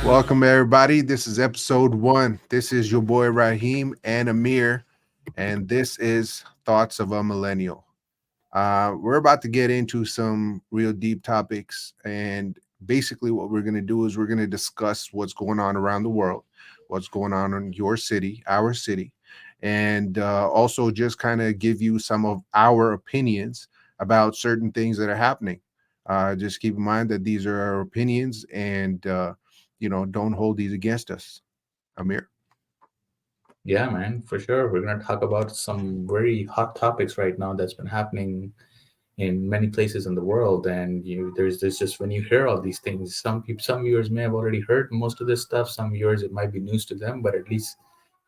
Welcome, everybody. This is episode one. This is your boy Raheem and Amir, and this is Thoughts of a Millennial. We're about to get into some real deep topics, and basically, what we're going to do is we're going to discuss what's going on around the world, what's going on in your city, our city, and also just kind of give you some of our opinions about certain things that are happening. Just keep in mind that these are our opinions, and don't hold these against us. Amir. Yeah, man, for sure. We're going to talk about some very hot topics right now that's been happening in many places in the world. And there's just when you hear all these things, some people, some viewers may have already heard most of this stuff. Some viewers it might be news to them, but at least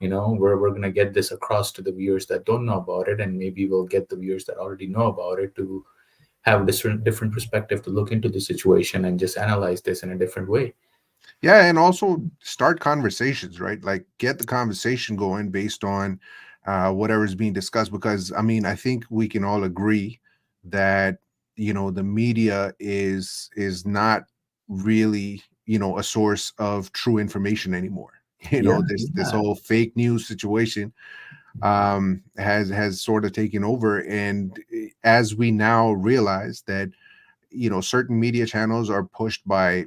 we're going to get this across to the viewers that don't know about it, and maybe we'll get the viewers that already know about it to have a different perspective to look into the situation and just analyze this in a different way. Yeah, and also start conversations, right? Like get the conversation going based on whatever is being discussed. Because I mean, I think we can all agree that the media is not really a source of true information anymore. Yeah, This yeah. whole fake news situation has sort of taken over, and as we now realize that certain media channels are pushed by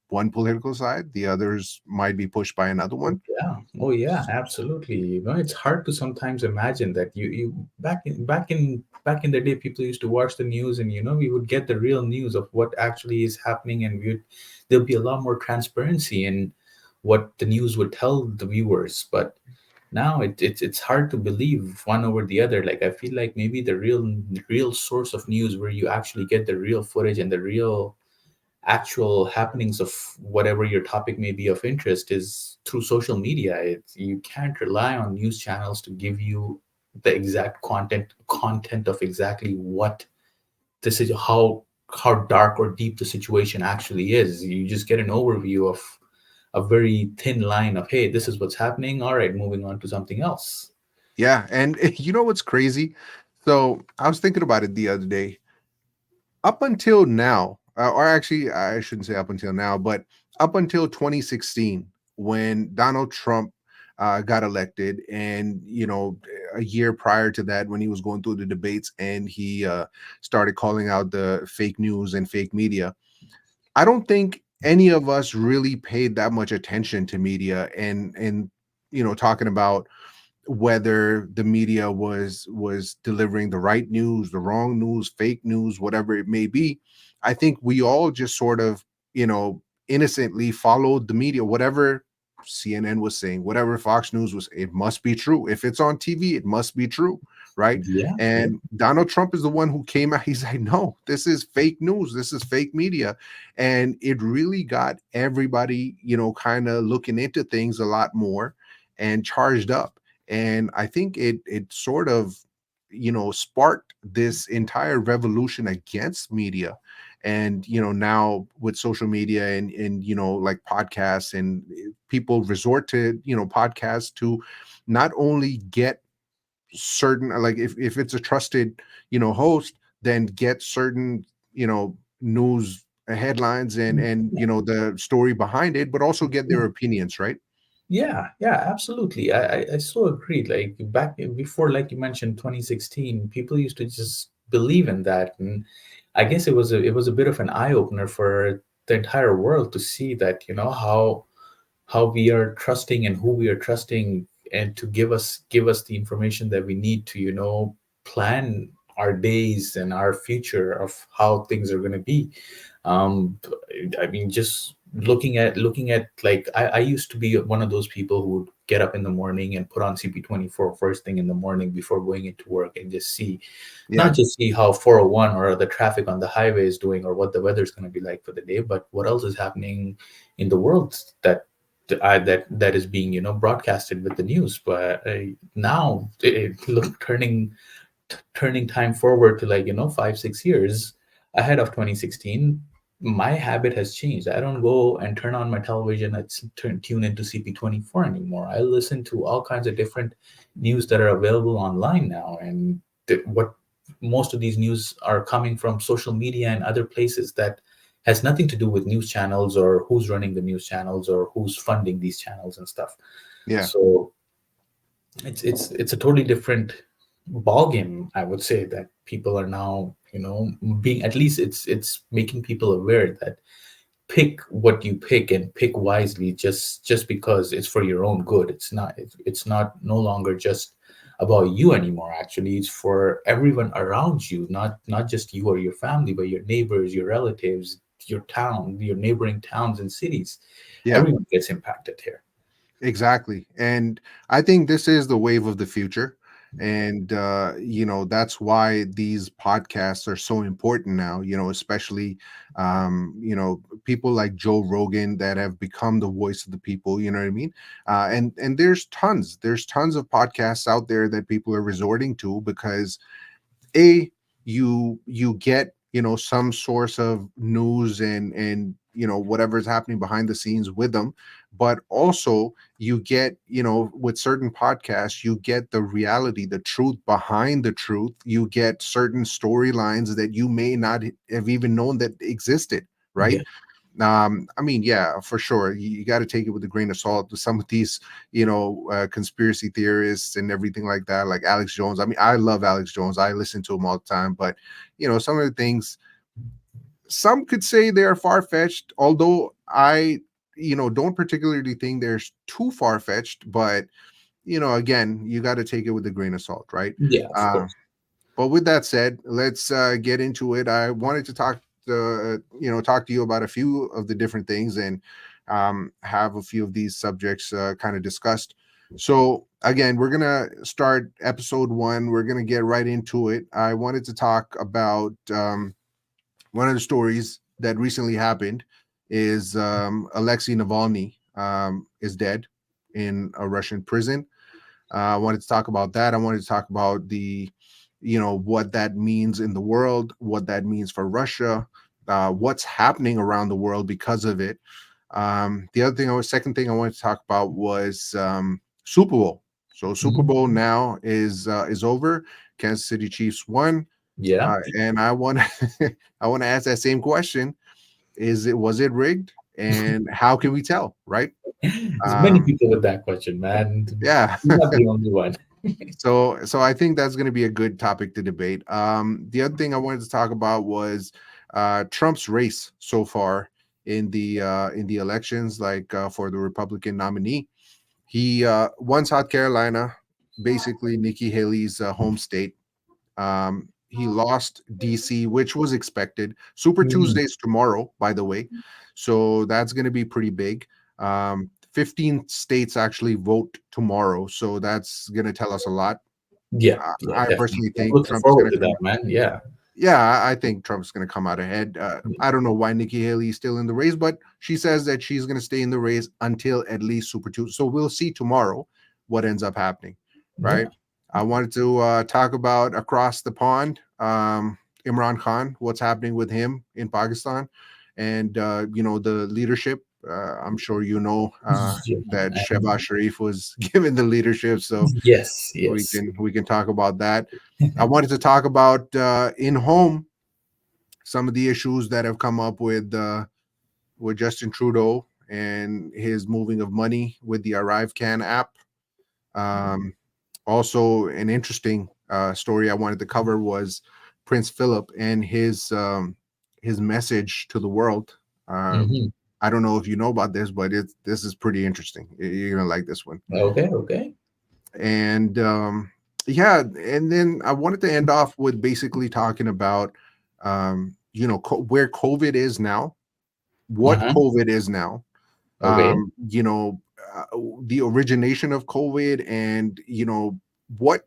one political side, the others might be pushed by another one. Yeah. Oh, yeah. Absolutely. It's hard to sometimes imagine that you back in the day, people used to watch the news, and we would get the real news of what actually is happening, and there'll be a lot more transparency in what the news would tell the viewers. But now it's hard to believe one over the other. Like I feel like maybe the real source of news, where you actually get the real footage and the real actual happenings of whatever your topic may be of interest, is through social media. You can't rely on news channels to give you the exact content of exactly what this is, how dark or deep the situation actually is. You just get an overview of a very thin line of, hey, this is what's happening, all right, moving on to something else. Yeah, and you know what's crazy? So I was thinking about it the other day. Up until now, or actually, I shouldn't say up until now, but up until 2016, when Donald Trump got elected, and a year prior to that, when he was going through the debates and he started calling out the fake news and fake media, I don't think any of us really paid that much attention to media and talking about whether the media was delivering the right news, the wrong news, fake news, whatever it may be. I think we all just sort of, innocently followed the media, whatever CNN was saying, whatever Fox News was, it must be true. If it's on TV, it must be true, right? Yeah, yeah, And Donald Trump is the one who came out. He's like, no, this is fake news. This is fake media. And it really got everybody, kind of looking into things a lot more and charged up. And I think it sort of sparked this entire revolution against media. And now with social media and like podcasts, and people resort to podcasts to not only get certain, like if it's a trusted host, then get certain news headlines and the story behind it, but also get their opinions, right? yeah, yeah, absolutely. I so agree. Like back before, like you mentioned, 2016, people used to just believe in that, and I guess it was a bit of an eye opener for the entire world to see that how we are trusting and who we are trusting, and to give us the information that we need to plan our days and our future of how things are going to be. I mean, just looking at like I used to be one of those people who would get up in the morning and put on CP24 first thing in the morning before going into work, and just see, Yeah. not just see how 401 or the traffic on the highway is doing, or what the weather's going to be like for the day, but what else is happening in the world that is being broadcasted with the news. But now look, turning time forward to, like, 5-6 years ahead of 2016, my habit has changed. I don't go and turn on my television and tune into CP24 anymore. I listen to all kinds of different news that are available online now. And what most of these news are coming from social media and other places that has nothing to do with news channels or who's running the news channels or who's funding these channels and stuff. Yeah. So it's a totally different ball game, I would say, that people are now, being, at least it's making people aware that pick what you pick and pick wisely, just because it's for your own good. It's not no longer just about you anymore. Actually, it's for everyone around you, not just you or your family, but your neighbors, your relatives, your town, your neighboring towns and cities. Yeah. Everyone gets impacted here. Exactly. And I think this is the wave of the future. And, that's why these podcasts are so important now, especially, people like Joe Rogan that have become the voice of the people, you know what I mean? And there's tons of podcasts out there that people are resorting to because you get some source of news and whatever's happening behind the scenes with them, but also you get with certain podcasts you get the reality, the truth behind the truth. You get certain storylines that you may not have even known that existed, right? Yeah. I mean, yeah, for sure. You got to take it with a grain of salt. Some of these, conspiracy theorists and everything like that, like Alex Jones. I mean, I love Alex Jones. I listen to him all the time. But, some of the things, some could say they are far fetched, although I don't particularly think they're too far fetched. But, again, you got to take it with a grain of salt, right? Yeah, of Uh, course. but with that said, let's get into it. I wanted to talk to you about a few of the different things and have a few of these subjects kind of discussed. So again, we're gonna start episode one. We're gonna get right into it. I wanted to talk about one of the stories that recently happened is Alexei Navalny is dead in a Russian prison. I wanted to talk about that. I wanted to talk about what that means in the world, what that means for Russia, what's happening around the world because of it. Second thing I wanted to talk about was Super Bowl. So Super Mhm. Bowl now is over. Kansas City Chiefs won, Yeah. and I want I want to ask that same question: was it rigged, and how can we tell? Right? There's many Um, people with that question, man. yeah. You're not the only one. So I think that's going to be a good topic to debate. The other thing I wanted to talk about was Trump's race so far in the elections, like for the Republican nominee. He won South Carolina, basically Nikki Haley's home state. He lost DC, which was expected. Super Mhm. Tuesday's tomorrow, by the way, so that's going to be pretty big. 15 states actually vote tomorrow, so that's going to tell us a lot. Yeah, yeah, I definitely. personally I'm think looking Trump's forward going to to that, come. man. Yeah. Yeah, I think Trump's going to come out ahead. I don't know why Nikki Haley is still in the race, but she says that she's going to stay in the race until at least Super Tuesday. So we'll see tomorrow what ends up happening, Yeah. right? I wanted to talk about across the pond, Imran Khan, what's happening with him in Pakistan, and the leadership. I'm sure Yeah, that and Shehbaz Sharif was given the leadership, so yes, we yes. can we can talk about that. I wanted to talk about in home some of the issues that have come up with Justin Trudeau and his moving of money with the ArriveCan app. Um, Also, an interesting story I wanted to cover was Prince Philip and his message to the world. Um, Hmm. I don't know if you know about this, but this is pretty interesting. You're gonna like this one. Okay, okay. And yeah, and then I wanted to end off with basically talking about where COVID is now, what Uh-huh. COVID is now, Okay. um, you know, uh, the origination of COVID, and what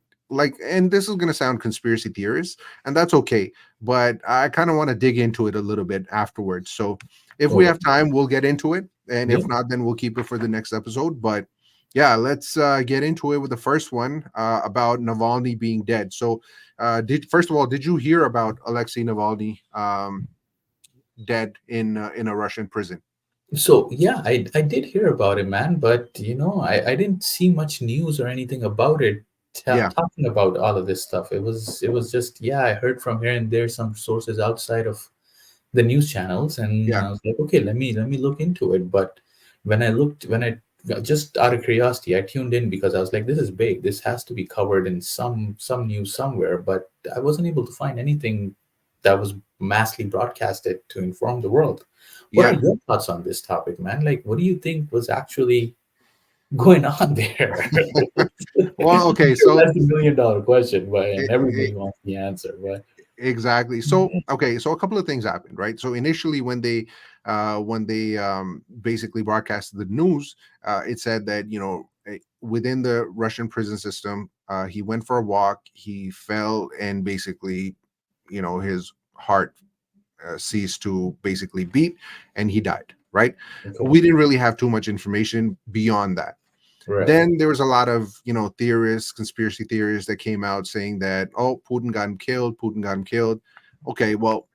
and this is going to sound conspiracy theorist, and that's okay, but I kind of want to dig into it a little bit afterwards. So if we All right. have time, we'll get into it, and Yeah. if not, then we'll keep it for the next episode. But yeah, let's get into it with the first one about Navalny being dead. So, did first of all, did you hear about Alexei Navalny dead in a Russian prison? So yeah, I did hear about it, man, but I didn't see much news or anything about it. Yeah, talking about all of this stuff. It was just, yeah, I heard from here and there some sources outside of the news channels, and yeah, I was like, okay, let me look into it. But when I just out of curiosity, I tuned in because I was like, this is big. This has to be covered in some news somewhere. But I wasn't able to find anything that was massively broadcasted to inform the world. What are yeah. your thoughts on this topic, man? Like, what do you think was actually going on there? Well, okay, That's so $1 million question, but i and i everybody wants the answer. But exactly. So okay, so a couple of things happened, right? So initially, when they basically broadcasted the news, it said that within the Russian prison system, he went for a walk, he fell, and basically, his heart ceased to basically beat, and he died. Right? okay, We didn't really have too much information beyond that. right. Then there was a lot of theorists, conspiracy theorists that came out saying that, oh, Putin got him killed, Putin got him killed. Okay, well,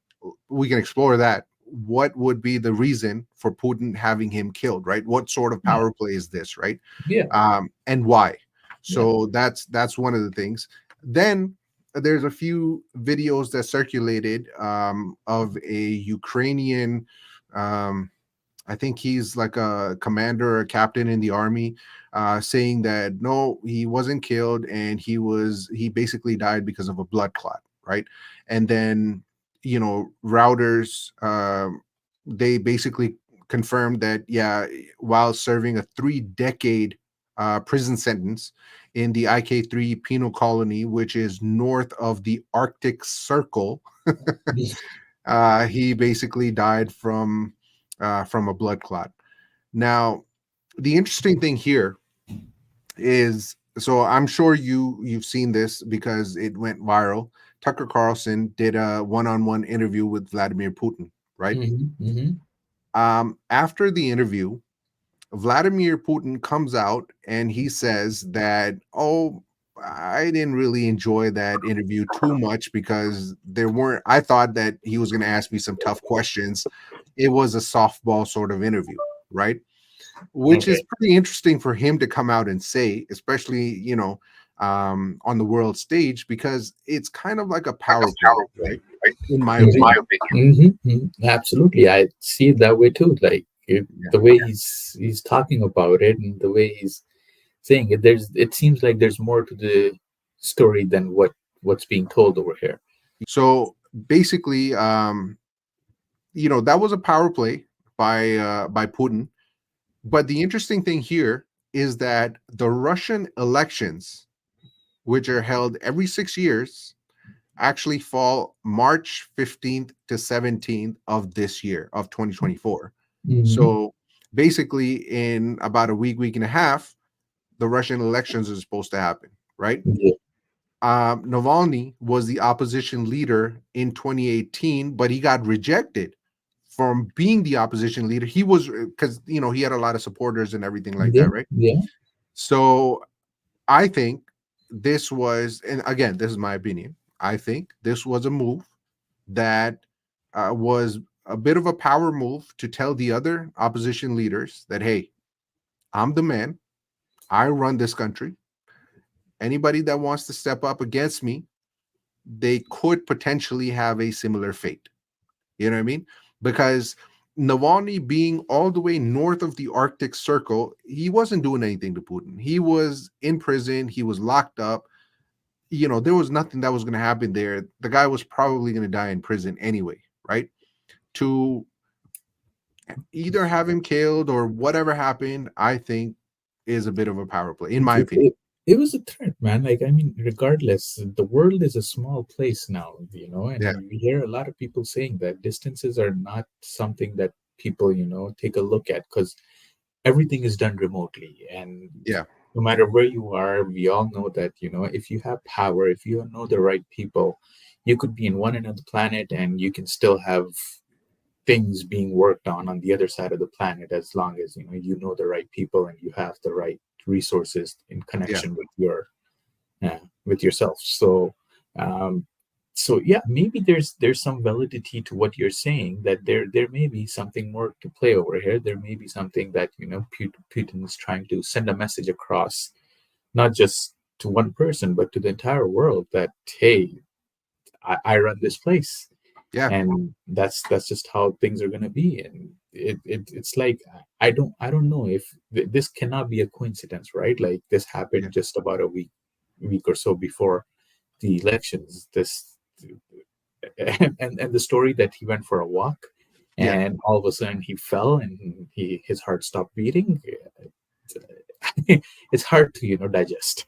we can explore that. What would be the reason for Putin having him killed, right? What sort of Yeah, power play is this, right? yeah, And why? yeah. So that's one of the things. Then there's a few videos that circulated of a Ukrainian, um, I think he's like a commander or a captain in the army, saying that no, he wasn't killed, and he basically died because of a blood clot, right? And then routers, they basically confirmed that, yeah, while serving a 3-decade prison sentence in the IK3 penal colony, which is north of the Arctic Circle, he basically died from a blood clot. Now, the interesting thing here is, so I'm sure you've seen this because it went viral. Tucker Carlson did a one-on-one interview with Vladimir Putin, right? Hmm, hmm. After the interview, Vladimir Putin comes out and he says that, oh, I didn't really enjoy that interview too much because I thought that he was going to ask me some tough questions. It was a softball sort of interview, right? Which Okay. is pretty interesting for him to come out and say, especially, on the world stage, because it's kind of like a power play, right? In my In my opinion. opinion. Absolutely, I see it that way too. Like Yeah. the way he's talking about it and the way he's saying it, it seems like there's more to the story than what's being told over here. So basically, that was a power play by Putin. But the interesting thing here is that the Russian elections, which are held every 6 years, actually fall March 15th to 17th of this year of 2024. Hmm. So basically, in about a week and a half, the Russian elections are supposed to happen, right? Yeah. Navalny was the opposition leader in 2018, but he got rejected from being the opposition leader. He was, because he had a lot of supporters and everything like Yeah. that, right? Yeah. So I think this was, and again, this is my opinion. I think this was a move that was a bit of a power move to tell the other opposition leaders that, hey, I'm the man. I run this country. Anybody that wants to step up against me, they could potentially have a similar fate. You know what I mean? Because Navalny being all the way north of the Arctic Circle, he wasn't doing anything to Putin. He was in prison, he was locked up. There was nothing that was going to happen there. The guy was probably going to die in prison anyway, right? To either have him killed or whatever happened, I think is a bit of a power play, in my it, opinion. it, it was a threat, man. Like, I mean, regardless, the world is a small place now, Yeah, and we hear a lot of people saying that distances are not something that people, take a look at because everything is done remotely. And yeah, no matter where you are, we all know that, if you have power, if you know the right people, you could be in one another planet and you can still have things being worked on the other side of the planet, as long as you know the right people and you have the right resources in yeah. connection with yourself. Um so yeah, maybe there's some validity to what you're saying, that there may be something more to play over here. There may be something that Putin is trying to send a message across, not just to one person, but to the entire world that, hey, I run this place, Yeah, and that's just how things are going to be. And it's like, I don't know if this cannot be a coincidence, right? Like this yeah, happened just about a week or so before the elections. This and the story that he went for a walk, yeah. and all of a sudden he fell and his heart stopped beating. It's hard to digest.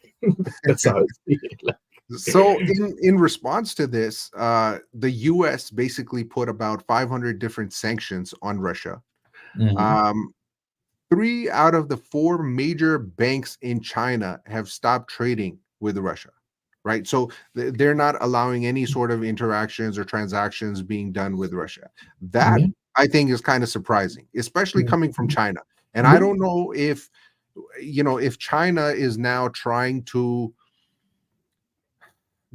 That's how I see it. Like, So in response to this, the U.S. basically put about 500 different sanctions on Russia. mhm. Um, Three out of the four major banks in China have stopped trading with Russia, right? So they're not allowing any sort of interactions or transactions being done with Russia. That Yeah. I think is kind of surprising, especially coming from China. And I Yeah. don't know if if China is now trying to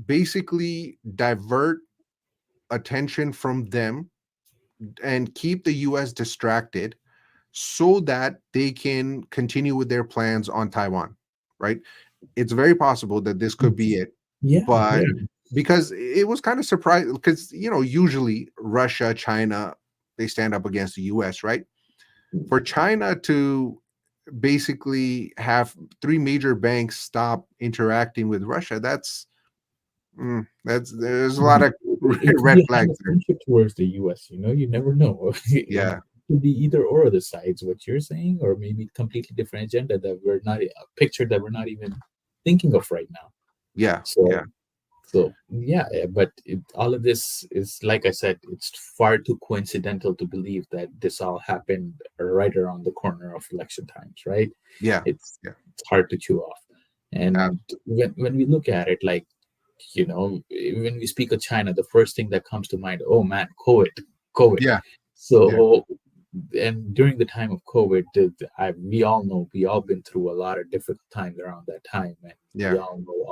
basically divert attention from them and keep the US distracted so that they can continue with their plans on Taiwan, right? It's very possible that this could be it, Yeah. but Yeah. because it was kind of surprising because usually Russia, China, they stand up against the US, right? For China to basically have three major banks stop interacting with Russia, that's there's a lot of It could red be a hand flags of there. friendship towards the US. You never know. It Yeah, could be either or of the sides, what you're saying, or maybe completely different agenda that we're not a picture that we're not even thinking of right now. yeah, yeah, So, but all of this is, like I said, it's far too coincidental to believe that this all happened right around the corner of election times, right? yeah, It's yeah, it's hard to chew off. And abs- when we look at it, like, when we speak of China, the first thing that comes to mind, oh man, COVID. yeah, yeah, So, and during the time of COVID, we all know, we all been through a lot of difficult times around that time, and we yeah, all know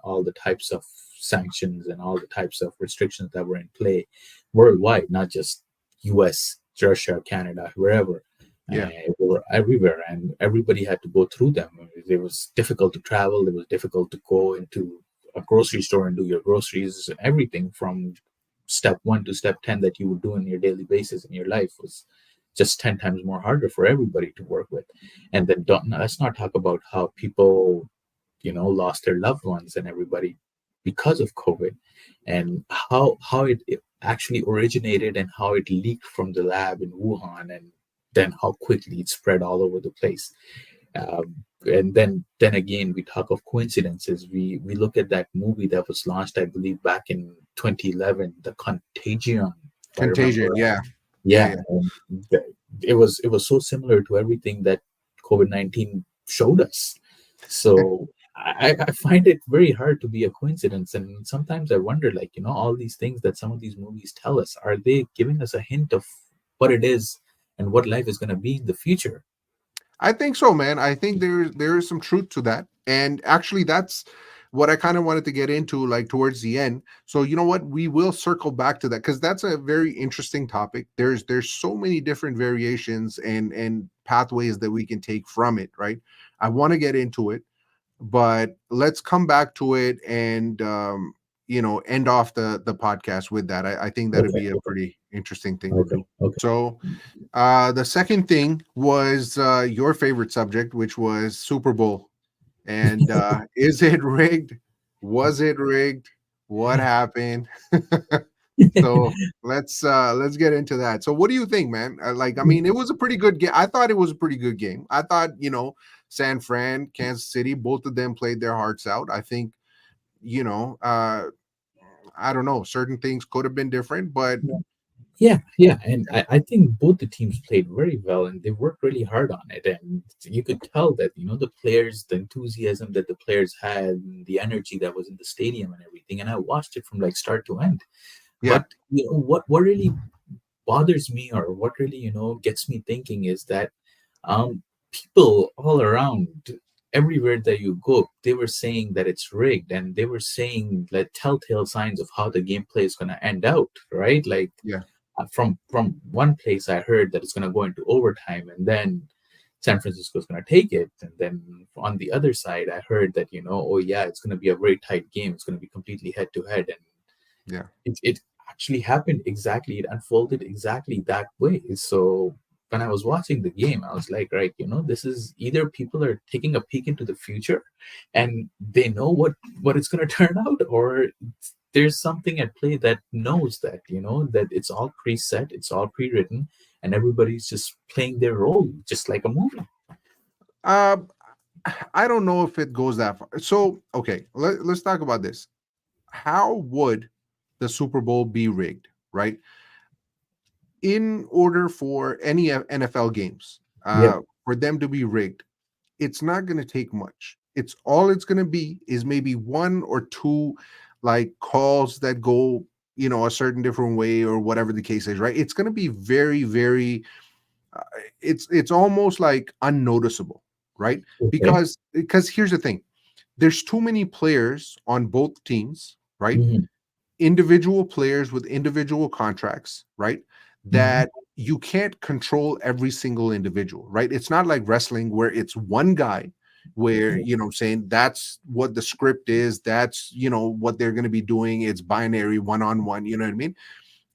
all the types of sanctions and all the types of restrictions that were in play worldwide, not just U.S., Russia, Canada, wherever. yeah, They were everywhere, and everybody had to go through them. It was difficult to travel. It was difficult to go into a grocery store and do your groceries. Everything from step one to step 10 that you would do on your daily basis in your life was just 10 times more harder for everybody to work with. And then let's not talk about how people, lost their loved ones and everybody because of COVID, and how it actually originated and how it leaked from the lab in Wuhan, and then how quickly it spread all over the place. And then again, we talk of coincidences. We look at that movie that was launched, I believe, back in 2011, The Contagion, if I remember contagion. right. Yeah, yeah, Yeah, yeah. and it was so similar to everything that COVID-19 showed us. So I find it very hard to be a coincidence, and sometimes I wonder, like, all these things that some of these movies tell us, are they giving us a hint of what it is and what life is going to be in the future? I think so, man. I think there is some truth to that. And actually that's what I kind of wanted to get into like towards the end. So you know what? We will circle back to that because that's a very interesting topic. There's so many different variations and pathways that we can take from it, right? I want to get into it, but let's come back to it and end off the podcast with that. I think that'd Okay, be a okay, pretty interesting thing to okay, do. okay. So the second thing was your favorite subject, which was Super Bowl. And is it rigged? Was it rigged? What happened? So let's get into that. So what do you think, man? Like, I mean, it was a pretty good game. I thought it was a pretty good game. I thought, San Fran, Kansas City, both of them played their hearts out. I think, you know, uh, I don't know, certain things could have been different, but Yeah, yeah, and I think both the teams played very well, and they worked really hard on it. And you could tell that, the players, the enthusiasm that the players had, and the energy that was in the stadium and everything. And I watched it from like start to end. yeah, But what really bothers me, or what really gets me thinking, is that people all around, everywhere that you go, they were saying that it's rigged, and they were saying like telltale signs of how the gameplay is going to end out, right? Like, yeah, from one place I heard that it's going to go into overtime, and then San Francisco's going to take it. And then on the other side, I heard that, oh, yeah, it's going to be a very tight game. It's going to be completely head to head. And Yeah. it actually happened exactly, it unfolded exactly that way. So when I was watching the game, I was like, right, this is either people are taking a peek into the future and they know what it's going to turn out, or there's something at play that knows that, that it's all preset, it's all pre-written, and everybody's just playing their role just like a movie. Uh, I don't know if it goes that far. So, okay, let's talk about this. How would the Super Bowl be rigged, right? In order for any NFL games, Yep. for them to be rigged, it's not going to take much. It's going to be is maybe one or two like calls that go, a certain different way or whatever the case is, right? It's going to be very, very uh, it's almost like unnoticeable, right? Okay. Because here's the thing. There's too many players on both teams, right? Hmm. Individual players with individual contracts, right? Hmm. That you can't control every single individual, right? It's not like wrestling where it's one guy where, saying that's what the script is, that's, what they're going to be doing. It's binary one on one, you know what I mean?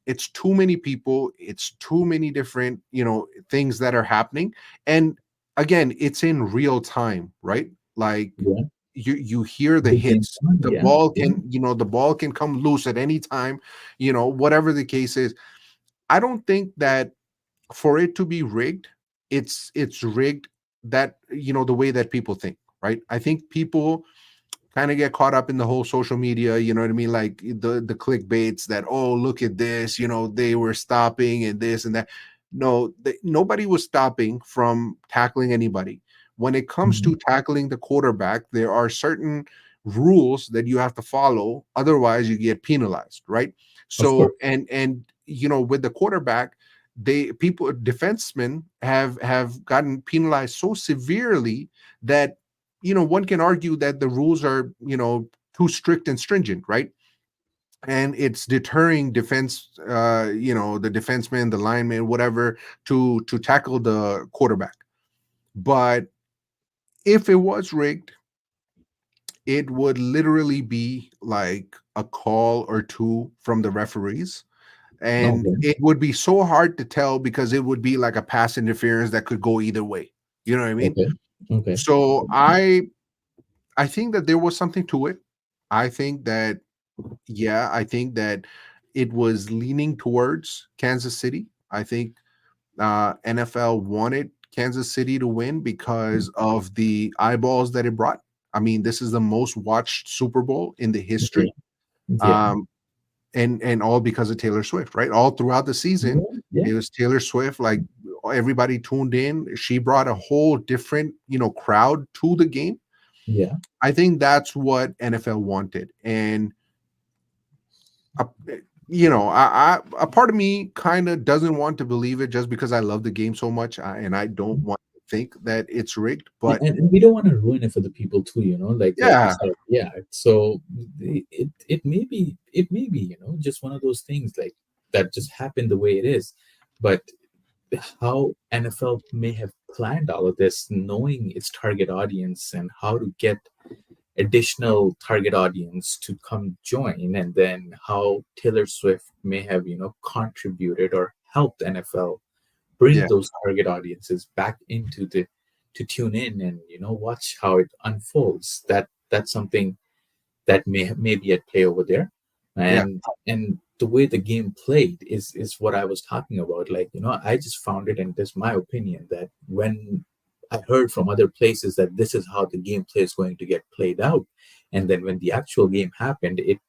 It's too many people, it's too many different, things that are happening. And again, it's in real time, right? Like Yeah. you hear the The game hits, plan. the Yeah. ball Yeah. can, the ball can come loose at any time, whatever the case is. I don't think that for it to be rigged, it's rigged that, the way that people think, right? I think people kind of get caught up in the whole social media, you know what I mean? Like the clickbaits that, oh, look at this, they were stopping and this and that. No, nobody was stopping from tackling anybody. When it comes Mhm. to tackling the quarterback, there are certain rules that you have to follow, otherwise you get penalized, right? Of course. So and with the quarterback, defensemen have gotten penalized so severely that one can argue that the rules are, too strict and stringent, right? And it's deterring defense, the defenseman, the lineman, whatever, to tackle the quarterback. But if it was rigged, it would literally be like a call or two from the referees. And Okay. it would be so hard to tell because it would be like a pass interference that could go either way. You know what I mean? Okay. Okay. So I think that there was something to it. I think that, yeah, I think that it was leaning towards Kansas City. I think NFL wanted Kansas City to win because of the eyeballs that it brought. I mean, this is the most watched Super Bowl in the Yeah. history. Yeah. Um, and all because of Taylor Swift, right? All throughout the season, Yeah. Yeah. it was Taylor Swift. Like everybody tuned in. She brought a whole different, crowd to the game. Yeah. I think that's what NFL wanted, and a, a part of me kind of doesn't want to believe it just because I love the game so much, and I don't want to think that it's rigged. Yeah, But and we don't want to ruin it for the people too, like you yeah, said. Yeah. So it may be just one of those things like that just happened the way it is. But how NFL may have planned all of this, knowing its target audience and how to get additional target audience to come join, and then how Taylor Swift may have contributed or helped NFL bring yeah, those target audiences back into the to tune in and watch how it unfolds. That's something that may be at play over there. yeah, And the way the game played is what I was talking about. Like, I just found it, and this my opinion, that when I heard from other places that this is how the gameplay is going to get played out, and then when the actual game happened, it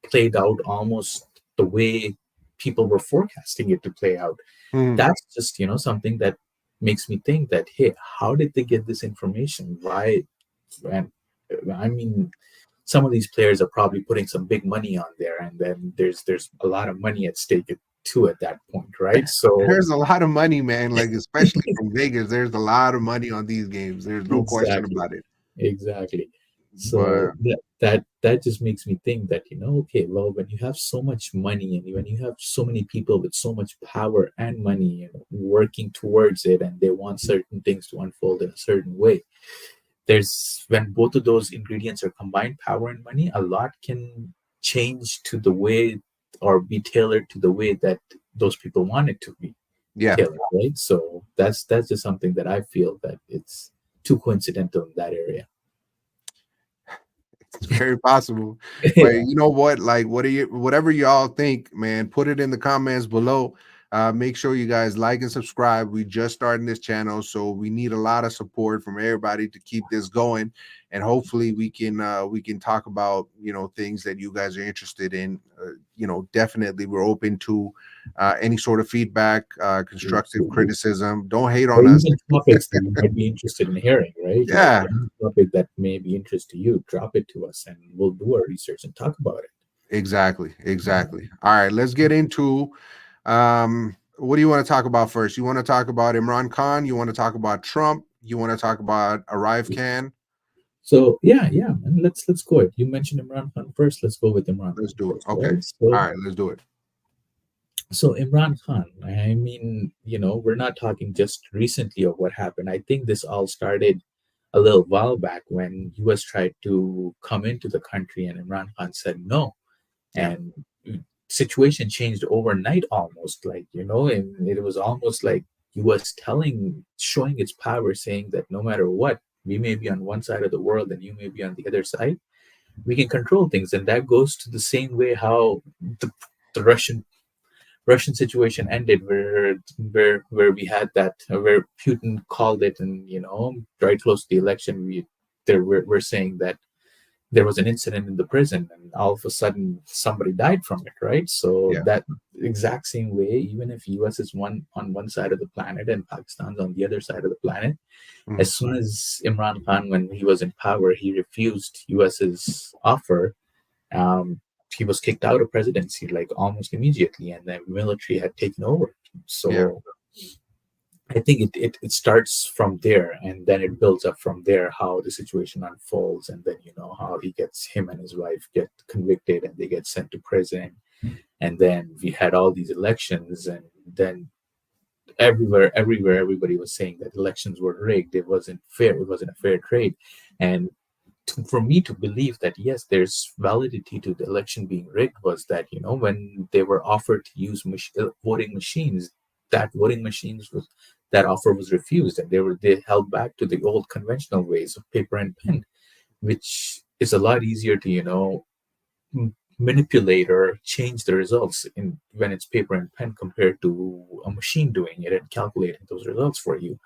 played out almost the way people were forecasting it to play out. mm, That's just something that makes me think that, hey, how did they get this information? Why? And I mean, some of these players are probably putting some big money on there, and then there's a lot of money at stake too at that point, right? So there's a lot of money, man. Like especially from Vegas, there's a lot of money on these games. There's no question exactly, about it. exactly. So But that just makes me think that, okay, well, when you have so much money and when you have so many people with so much power and money, working towards it, and they want certain things to unfold in a certain way, there's when both of those ingredients are combined, power and money, a lot can change to the way, or be tailored to the way that those people want it to be yeah, tailored, right? So that's just something that I feel that it's too coincidental in that area. it's very possible. But Yeah. you know what? Like, whatever y'all think, man, put it in the comments below. Make sure you guys like and subscribe. We just starting this channel, so we need a lot of support from everybody to keep this going. And hopefully we can talk about things that you guys are interested in. Definitely we're open to any sort of feedback, constructive Absolutely. criticism. Don't hate Or on us. even topics that you might be interested in hearing, right? Like Yeah, any topic that may be interest to you, drop it to us and we'll do our research and talk about it. exactly, exactly. All right, let's get into what do you want to talk about first? You want to talk about Imran Khan? You want to talk about Trump? You want to talk about Arrive Khan? So yeah, and let's go it. You mentioned Imran Khan first. Let's go with Imran Let's Khan do it. first, Okay. right? All So right, let's do it. Imran Khan, I mean, we're not talking just recently of what happened. I think this all started a little while back when US tried to come into the country and Imran Khan said no. Yeah. And situation changed overnight almost, like, and it was almost like US showing its power, saying that no matter what, we may be on one side of the world and you may be on the other side, we can control things. And that goes to the same way how the Russian situation ended, where we had that, where Putin called it, and right close to the election, we're saying that there was an incident in the prison, and all of a sudden somebody died from it, right? So Yeah. that exact same way, even if US is one side of the planet and Pakistan's on the other side of the planet, Mhm. as soon as Imran Khan, when he was in power, he refused US's offer, um, he was kicked out of presidency like almost immediately, and the military had taken over. Yeah. So I think it starts from there, and then it builds up from there, how the situation unfolds, and then how him and his wife get convicted and they get sent to prison, and then we had all these elections, and then everywhere everybody was saying that elections were rigged, it wasn't fair, it wasn't a fair trade. And for me to believe that yes, there's validity to the election being rigged was that when they were offered to use voting machines, that offer was refused, and they held back to the old conventional ways of paper and pen, which is a lot easier to manipulate or change the results in when it's paper and pen compared to a machine doing it and calculating those results for you.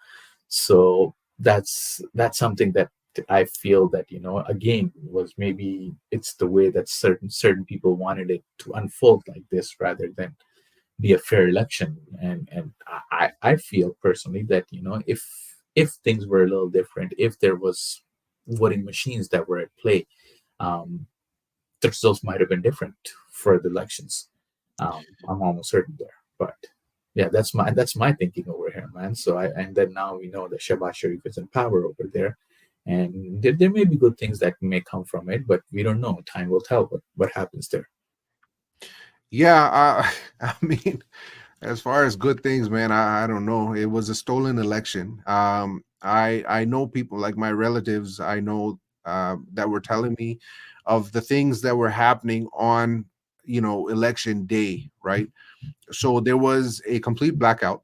So that's something that I feel that again was, maybe it's the way that certain people wanted it to unfold like this rather than be a fair election. And I feel personally that if things were a little different, if there was voting machines that were at play, um, the results might have been different for the elections. I'm almost certain there, but yeah, that's my thinking over here, man. So and then now we know that Shehbaz Sharif is in power over there, and there may be good things that may come from it, but we don't know. Time will tell what happens there. Yeah. I mean, as far as good things, man, I don't know. It was a stolen election. I know people like my relatives. I know that were telling me of the things that were happening on election day, right? So there was a complete blackout,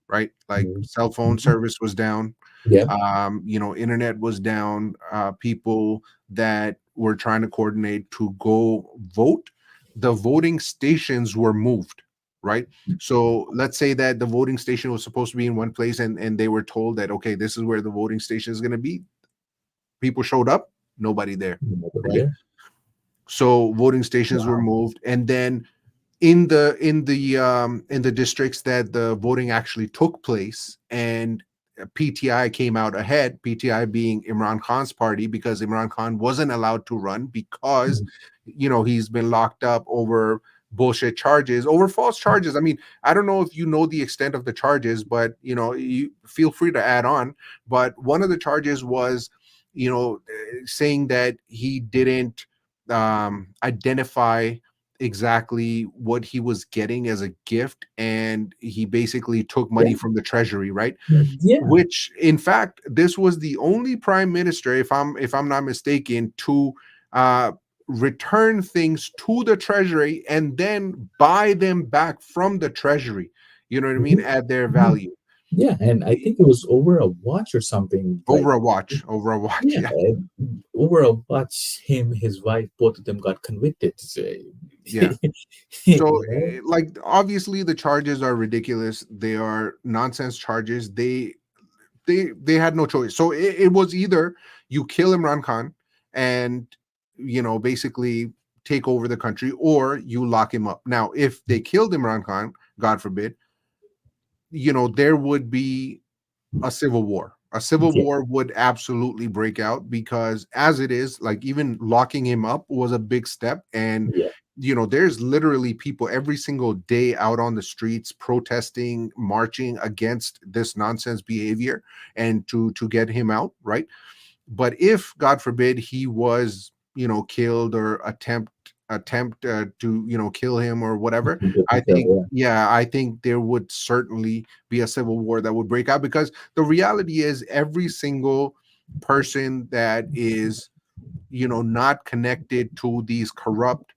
right? Like cell phone Mhm. service was down, Yeah. internet was down. People that were trying to coordinate to go vote, the voting stations were moved, right? So let's say that the voting station was supposed to be in one place, and they were told that, okay, this is where the voting station is going to be. People showed up, nobody there, Nobody right? there. So voting stations were Wow. moved, and then in the districts that the voting actually took place, and PTI came out ahead, PTI being Imran Khan's party, because Imran Khan wasn't allowed to run because he's been locked up over bullshit charges, over false charges. I mean, I don't know if you know the extent of the charges, but you feel free to add on. But one of the charges was saying that he didn't identify exactly what he was getting as a gift, and he basically took Yeah. money from the treasury, right? Yeah. Which in fact this was the only prime minister, if I'm not mistaken, to uh return things to the treasury and then buy them back from the treasury, you know what I mean, Mhm. at their Mhm. value. Yeah, and I think it was over a watch or something like. Over a watch, Yeah, yeah. over a watch, him, his wife, both of them got convicted. So, Yeah. So, you know, like, obviously the charges are ridiculous. They are nonsense charges. They had no choice. So it was either you kill Imran Khan and basically take over the country, or you lock him up. Now, if they killed Imran Khan, God forbid, there would be a civil war. A civil yeah, war would absolutely break out, because as it is, like, even locking him up was a big step. And yeah, there's literally people every single day out on the streets protesting, marching against this nonsense behavior, and to get him out, right? But if, God forbid, he was killed, or attempt to kill him or whatever, I think, yeah, yeah, I think there would certainly be a civil war that would break out, because the reality is every single person that is not connected to these corrupt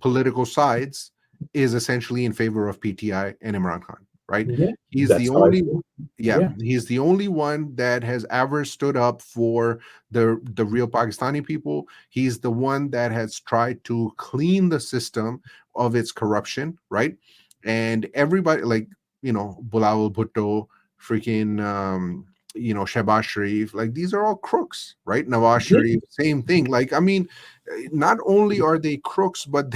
political sides is essentially in favor of PTI and Imran Khan, right? yeah. He's the That's how I only feel. Yeah, Yeah, he's the only one that has ever stood up for the real Pakistani people. He's the one that has tried to clean the system of its corruption, right? And everybody, like, Bilal Bhutto, freaking Shehbaz Sharif, like, these are all crooks, right? Nawaz yeah, Sharif, same thing. Like, I mean, not only are they crooks, but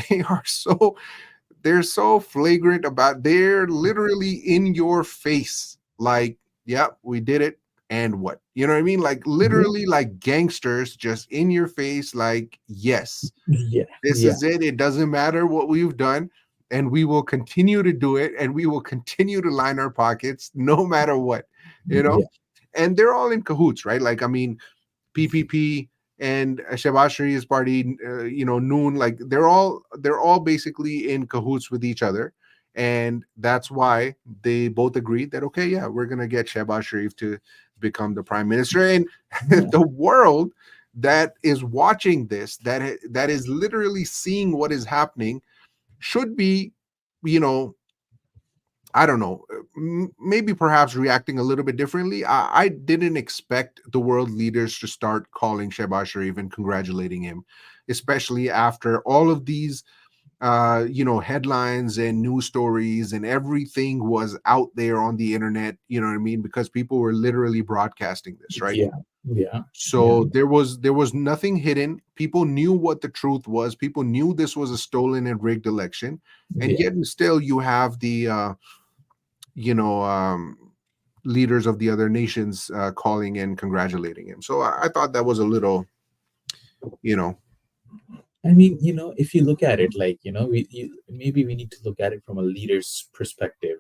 they're so flagrant about, they're literally in your face, like, yeah, we did it, and what, you know what I mean, like, yeah, literally like gangsters, just in your face, like, yes, yeah, this yeah, is it. It doesn't matter what we've done, and we will continue to do it, and we will continue to line our pockets no matter what, you know. yeah, And they're all in cahoots, right? Like, I mean, PPP and Shehbaz Sharif's party, Noon, like, they're all basically in cahoots with each other, and that's why they both agreed that, okay, yeah, we're gonna get Shehbaz Sharif to become the prime minister. And yeah, the world that is watching this, that is literally seeing what is happening, should be, you know, I don't know, maybe perhaps reacting a little bit differently. I didn't expect the world leaders to start calling Shehbaz Sharif and congratulating him, especially after all of these, headlines and news stories, and everything was out there on the internet. You know what I mean? Because people were literally broadcasting this, right? yeah, yeah, yeah, So there was nothing hidden. People knew what the truth was. People knew this was a stolen and rigged election, and yeah. yet and still you have the you know, leaders of the other nations calling and congratulating him. So I thought that was a little, you know, I mean, if you look at it, like, maybe we need to look at it from a leader's perspective.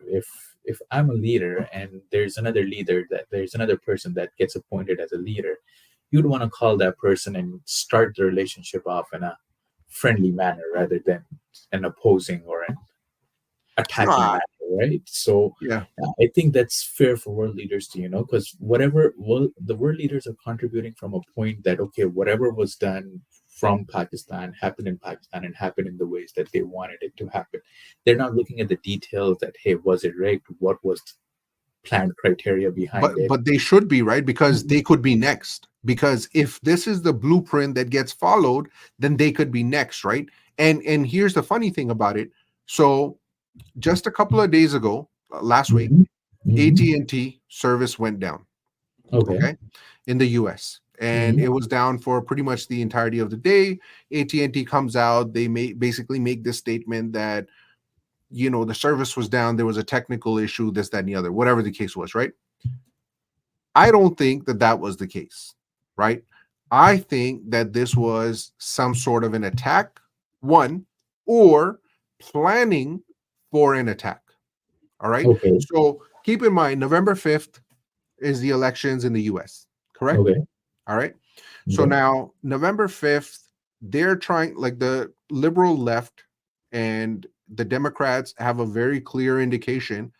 If I'm a leader and there's another person that gets appointed as a leader, you'd want to call that person and start the relationship off in a friendly manner rather than an opposing or an attacking ah, manner, right? So yeah. I think that's fair for world leaders to, because whatever the world leaders are contributing from a point that, okay, whatever was done from Pakistan happened in Pakistan and happened in the ways that they wanted it to happen. They're not looking at the details that, hey, was it rigged? What was planned criteria But behind it? but they should be, right, because they could be next. Because if this is the blueprint that gets followed, then they could be next, right? And here's the funny thing about it. So just a couple of days ago, last week, Hmm. Hmm. AT&T service went down, Okay. okay, in the US. And Hmm. it was down for pretty much the entirety of the day. AT&T comes out, they basically make this statement that, the service was down, there was a technical issue, this, that, and the other, whatever the case was, right? I don't think that that was the case, right? I think that this was some sort of an attack, one, or planning for an attack. All right. Okay. So keep in mind, November 5th is the elections in the US, correct? Okay. All right. So Okay. now November 5th, they're trying, like the liberal left and the Democrats have a very clear indication,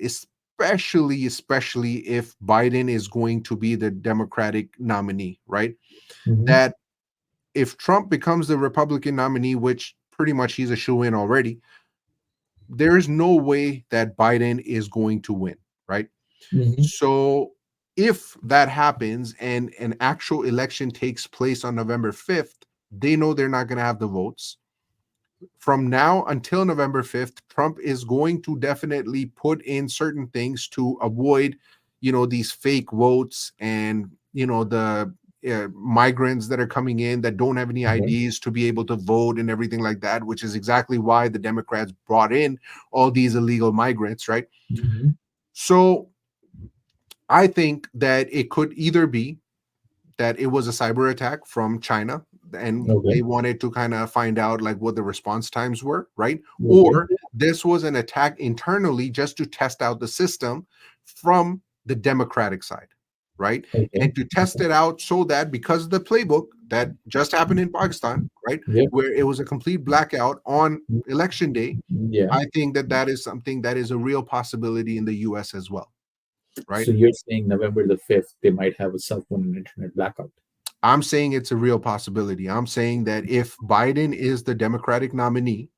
especially if Biden is going to be the Democratic nominee, right? Hmm. That if Trump becomes the Republican nominee, which pretty much he's a shoe-in already, there is no way that Biden is going to win, right? Hmm. So if that happens and an actual election takes place on November 5th, they know they're not going to have the votes. From now until November 5th, Trump is going to definitely put in certain things to avoid, these fake votes and, the migrants that are coming in that don't have any Okay. IDs to be able to vote and everything like that, which is exactly why the Democrats brought in all these illegal migrants, right? Hmm. So I think that it could either be that it was a cyber attack from China and Okay. they wanted to kind of find out like what the response times were, right? Okay. Or this was an attack internally just to test out the system from the Democratic side, right? Okay. And to test it out so that because of the playbook that just happened in Pakistan, right, Yeah. where it was a complete blackout on election day, Yeah. I think that that is something that is a real possibility in the US as well, right? So you're saying November the 5th, they might have a cell phone and internet blackout. I'm saying it's a real possibility. I'm saying that if Biden is the Democratic nominee,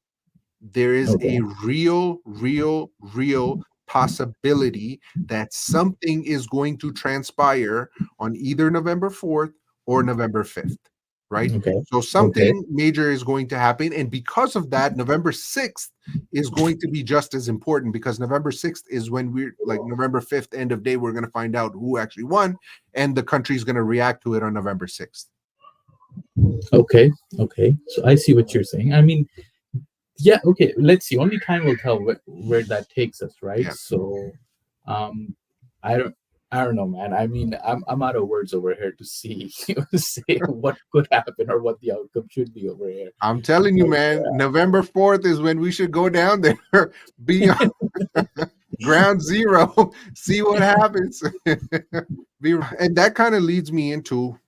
there is Okay. a real possibility that something is going to transpire on either November 4th or November 5th, right? Okay. So Okay. something major is going to happen. And because of that, November 6th is going to be just as important because November 6th is when we're like November 5th, end of day, we're going to find out who actually won and the country's going to react to it on November 6th. Okay. Okay. So I see what you're saying. I mean, yeah. Okay. Let's see. Only time will tell where that takes us, right? Yeah. So, um, I don't. I don't know, man. I mean, I'm out of words over here to see say what could happen or what the outcome should be over here. I'm telling you, But, man, November 4th is when we should go down there, be on ground zero, see what happens. And that kind of leads me into,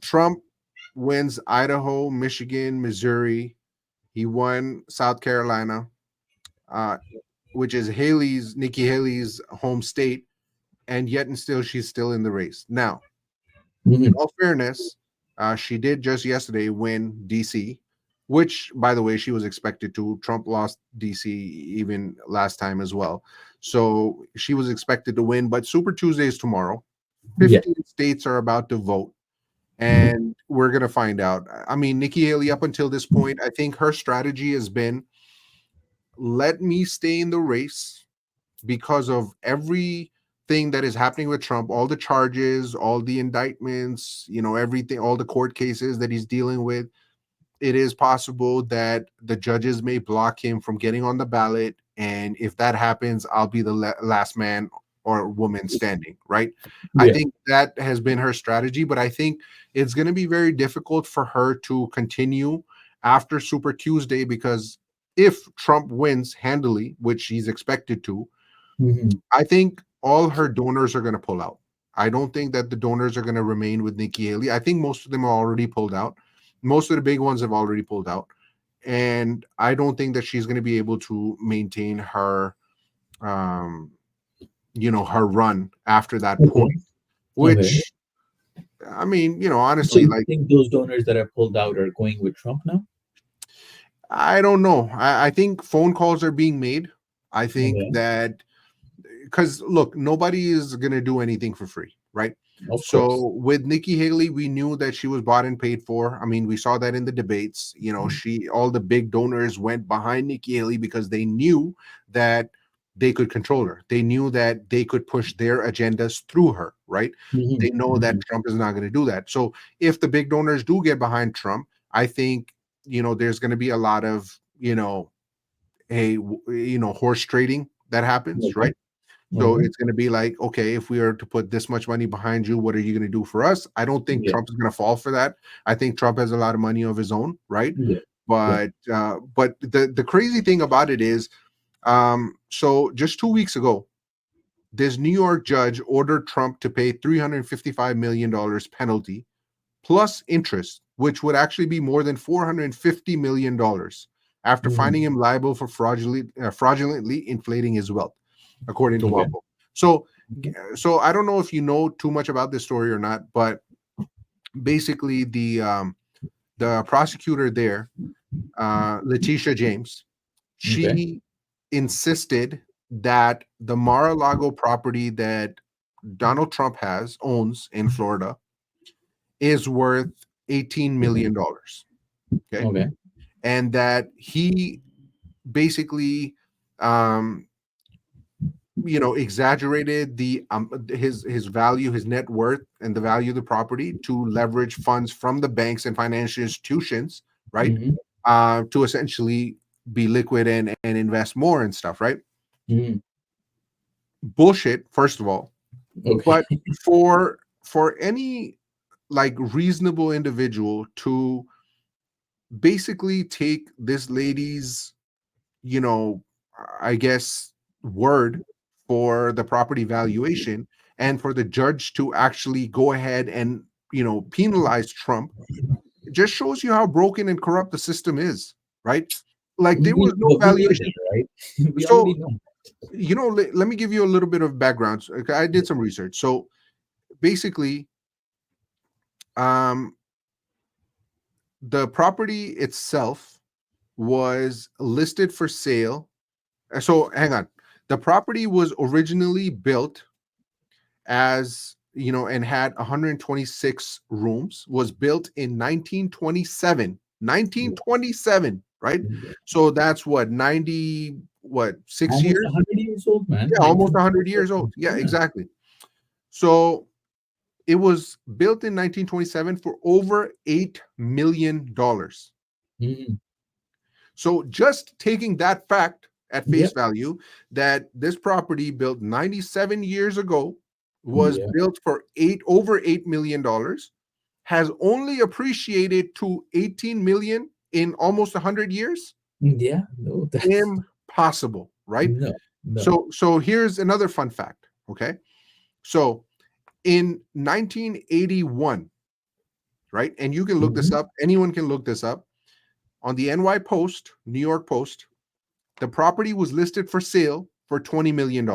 Trump wins Idaho, Michigan, Missouri. He won South Carolina, uh, which is Nikki Haley's home state, and yet and still she's still in the race. Now, in mhm, all fairness, she did just yesterday win DC, which, by the way, she was expected to. Trump lost DC even last time as well. So she was expected to win, but Super Tuesday is tomorrow. yeah. 15 states are about to vote, and we're going to find out. I mean, Nikki Haley, up until this point, I think her strategy has been let me stay in the race because of everything that is happening with Trump, all the charges, all the indictments, everything, all the court cases that he's dealing with. It is possible that the judges may block him from getting on the ballot. And if that happens, I'll be the last man or woman standing, right? I Yeah. think that has been her strategy, but I think it's going to be very difficult for her to continue after Super Tuesday because if Trump wins handily, which he's expected to, Mhm. I think all her donors are going to pull out. I don't think that the donors are going to remain with Nikki Haley. I think most of them are already pulled out. Most of the big ones have already pulled out. And I don't think that she's going to be able to maintain her, um, her run after that Okay. point, Okay. which, I mean, So honestly, you like, think those donors that are pulled out are going with Trump now? I don't know. I think phone calls are being made. I think Okay. that because look, nobody is gonna do anything for free, right? Of course. So with Nikki Haley, we knew that she was bought and paid for. I mean, we saw that in the debates. She all the big donors went behind Nikki Haley because they knew that they could control her. They knew that they could push their agendas through her, right? Mhm. They know that Mhm. Trump is not going to do that. So if the big donors do get behind Trump, I think there's going to be a lot of horse trading that happens, Okay. right? So Okay. it's going to be like, okay, if we are to put this much money behind you, what are you going to do for us? I don't think Yeah. Trump is going to fall for that. I think Trump has a lot of money of his own, right? Yeah. Yeah. But the crazy thing about it is, so just 2 weeks ago, this New York judge ordered Trump to pay $355 million penalty plus interest, which would actually be more than $450 million after Mhm. finding him liable for fraudulently inflating his wealth, according to Okay. Wapo. So, Mhm. so I don't know if you know too much about this story or not, but basically the prosecutor there, Letitia James, Okay. she insisted that the Mar-a-Lago property that Donald Trump owns in Florida is worth $18 million. Okay. Okay. And that he basically um exaggerated his value, his net worth, and the value of the property to leverage funds from the banks and financial institutions, right? Mhm. To essentially be liquid and invest more and stuff, right? Mhm. Bullshit, first of all. Okay. But for any like reasonable individual to basically take this lady's, you know, I guess, word for the property valuation, and for the judge to actually go ahead and, penalize Trump, it just shows you how broken and corrupt the system is, right? Like there was no We know valuation. that, right? We already So, know. let me give you a little bit of background. Okay, I did some research. So basically, um, the property itself was listed for sale. So hang on. The property was originally built as, and had 126 rooms, was built in 1927, right? Yeah. So that's what, 90, what, 6 years? Almost 100 years old, man. Yeah, almost 100 years old. 1927. Yeah, Yeah. exactly. So it was built in 1927 for over $8 million. Mhm. So just taking that fact at face Yep. value, that this property built 97 years ago was Yeah. built for over $8 million, has only appreciated to 18 million in almost 100 years. Yeah. No, that's Impossible, right? no, no. So here's another fun fact. Okay. So in 1981, right? And you can look this Mhm. up, anyone can look this up on the NY Post, New York Post. The property was listed for sale for $20 million.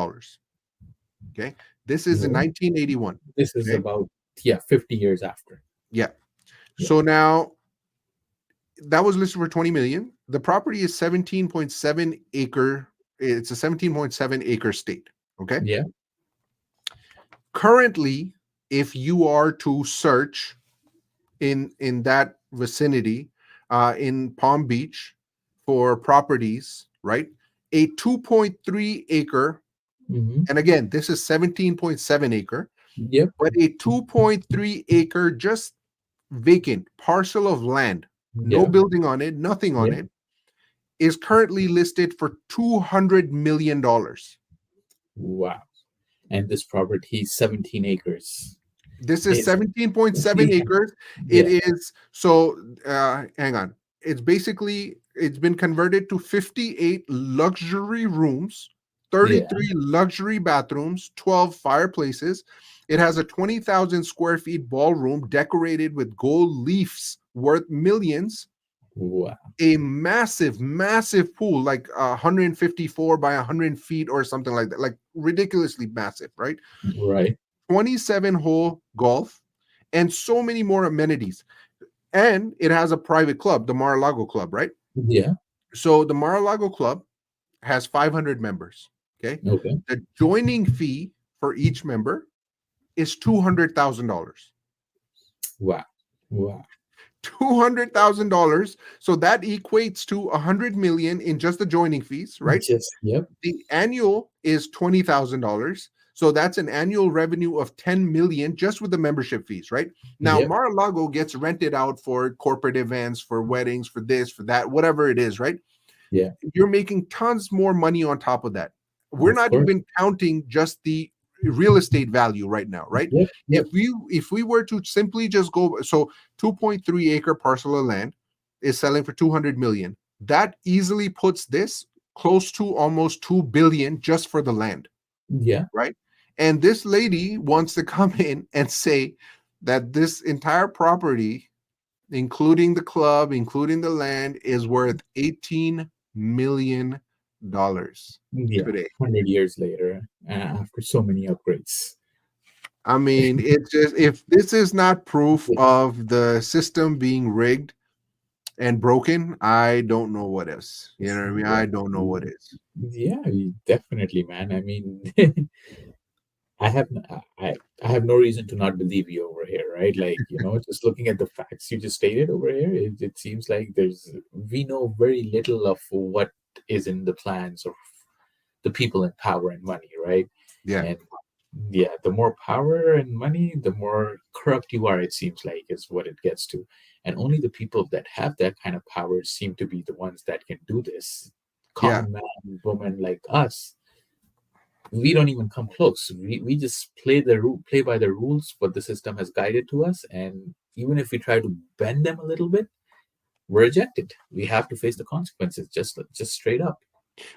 Okay. This is in No, 1981. this is Okay. about, yeah, 50 years after. Yeah. Yeah. So now that was listed for 20 million. The property is 17.7 acre. It's a 17.7 acre state. Okay. Yeah. Currently, if you are to search in that vicinity, in Palm Beach, for properties, right? A 2.3 acre, Hmm. and again, this is 17.7 acre, Yep. but a 2.3 acre just vacant parcel of land, no Yeah. building on it, nothing on Yeah. it, is currently listed for $200 million. Wow. And this property is 17 acres. This is It's 17.7 yeah. acres. It Yeah. is so, hang on. It's basically, it's been converted to 58 luxury rooms, Yeah. 33 luxury bathrooms, 12 fireplaces. It has a 20,000 square feet ballroom decorated with gold leaves worth millions, Wow. a massive, massive pool, like 154 by 100 feet or something like that, like ridiculously massive, right? Right. 27-hole golf, and so many more amenities. And it has a private club, the Mar-a-Lago Club, right? Yeah. So the Mar-a-Lago Club has 500 members. Okay. Okay. The joining fee for each member is $200,000. Wow. Wow. $200,000. So that equates to 100 million in just the joining fees, right? Just, yep. The annual is $20,000. So that's an annual revenue of 10 million just with the membership fees, right? Now, Yep. Mar-a-Lago gets rented out for corporate events, for weddings, for this, for that, whatever it is, right? Yeah. You're making tons more money on top of that. We're Of not course. even counting just the real estate value right now, right? Yep. If Yep. we were to simply just go, so 2.3 acre parcel of land is selling for 200 million. That easily puts this close to almost 2 billion just for the land, Yeah. right? And this lady wants to come in and say that this entire property, including the club, including the land, is worth $18 million Yeah, today. 100 years later, after so many upgrades. I mean, it's just, if this is not proof Yeah, of the system being rigged and broken, I don't know what is. You know what I mean? yeah, I don't know what is. yeah, definitely, man. I mean, I have I have no reason to not believe you over here, right? Like, just looking at the facts you just stated over here, it seems like we know very little of what is in the plans of the people in power and money, right? Yeah. And yeah, the more power and money, the more corrupt you are, it seems like, is what it gets to. And only the people that have that kind of power seem to be the ones that can do this. Yeah. Common man, woman like us, we don't even come close. We just play by the rules what the system has guided to us, and even if we try to bend them a little bit, we're rejected. We have to face the consequences, just straight up.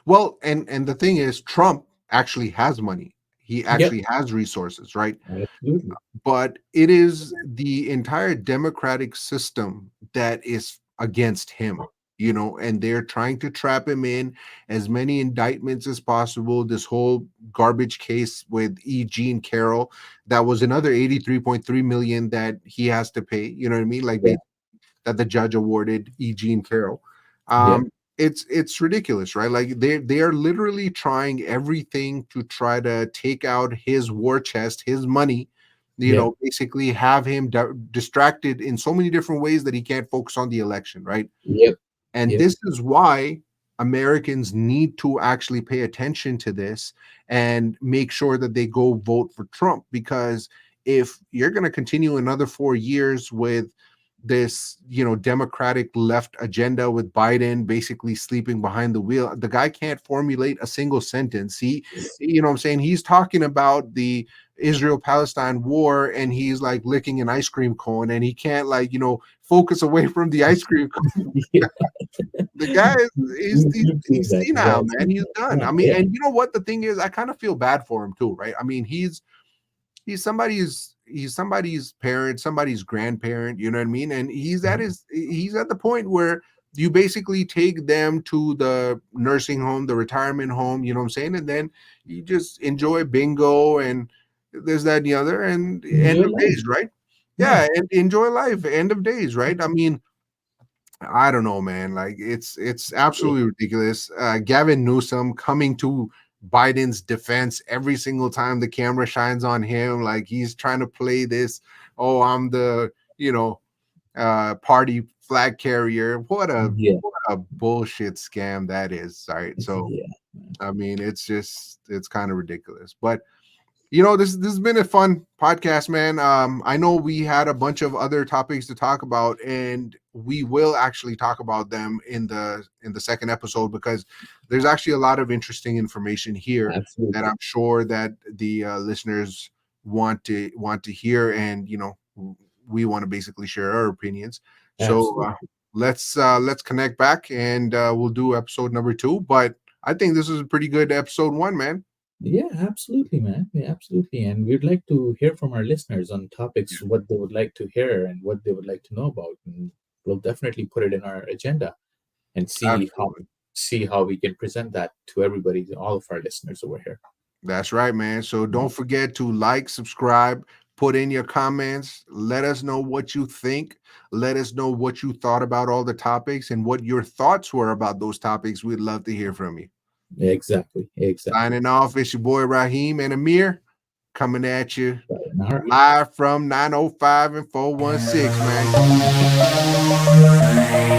Well, and the thing is, Trump actually has money. He Yep, actually has resources, right? absolutely. But it is the entire democratic system that is against him, and they're trying to trap him in as many indictments as possible. This whole garbage case with E. Jean Carroll, that was another 83.3 million that he has to pay. You know what I mean? Like, Yeah, that the judge awarded E. Jean Carroll. yeah, It's ridiculous, right? Like, they are literally trying everything to try to take out his war chest, his money. yeah, Basically have him distracted in so many different ways that he can't focus on the election, right? yep, And yep, this is why Americans need to actually pay attention to this and make sure that they go vote for Trump. Because if you're going to continue another 4 years with this, Democratic left agenda with Biden basically sleeping behind the wheel, the guy can't formulate a single sentence. What I'm saying? He's talking about the Israel Palestine war and he's like licking an ice cream cone and he can't, like, focus away from the ice cream. yeah. The guy is You've seen he's that. You senile, guys man. seen He's that. done. Yeah, I mean, yeah, and you know what? The thing is, I kind of feel bad for him too, right? I mean, he's somebody's parent, somebody's grandparent, you know what I mean? And he's at the point where you basically take them to the nursing home, the retirement home, you know what I'm saying? And then you just enjoy bingo and this, that, and the other, and end enjoy of life. days, right? Yeah, Yeah, and enjoy life, end of days, right? I mean, I don't know, man. Like, it's yeah, absolutely ridiculous. Gavin Newsom coming to Biden's defense every single time the camera shines on him, like he's trying to play this. Oh, I'm the party flag carrier. yeah, What a bullshit scam that is. Right. So yeah. I mean, it's kind of ridiculous, but this has been a fun podcast, man. I know we had a bunch of other topics to talk about, and we will actually talk about them in the second episode because there's actually a lot of interesting information here that Absolutely, I'm sure that the listeners want to hear, and we want to basically share our opinions. So absolutely. let's connect back, and we'll do episode number 2. But I think this is a pretty good episode 1, man. Yeah, absolutely, man. Yeah, absolutely. And we'd like to hear from our listeners on topics, what they would like to hear and what they would like to know about. And we'll definitely put it in our agenda and Absolutely. see how we can present that to everybody, all of our listeners over here. That's right, man. So don't forget to like, subscribe, put in your comments. Let us know what you think. Let us know what you thought about all the topics and what your thoughts were about those topics. We'd love to hear from you. Exactly, exactly. Signing off, it's your boy Raheem and Amir coming at you All right. live from 905 and 416, man.